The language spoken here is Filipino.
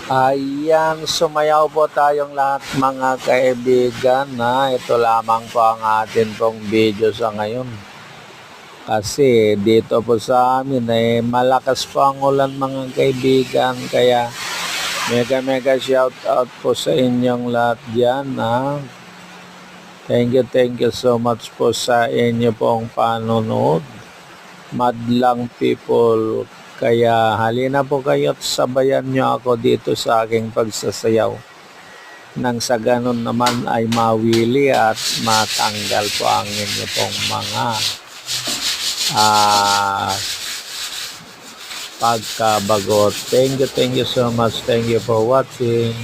Ayan, sumayaw po tayong lahat mga kaibigan na ito lamang po ang atin pong video sa ngayon. Kasi dito po sa amin malakas po ang ulan mga kaibigan, kaya mega shout out po sa inyong lahat dyan. Thank you so much po sa inyo pong panonood. Madlang people, kaya halina po kayo at sabayan nyo ako dito sa aking pagsasayaw. Nang sa ganun naman ay mawili at matanggal po ang inyo pong mga pagkabagot. Thank you so much. Thank you for watching.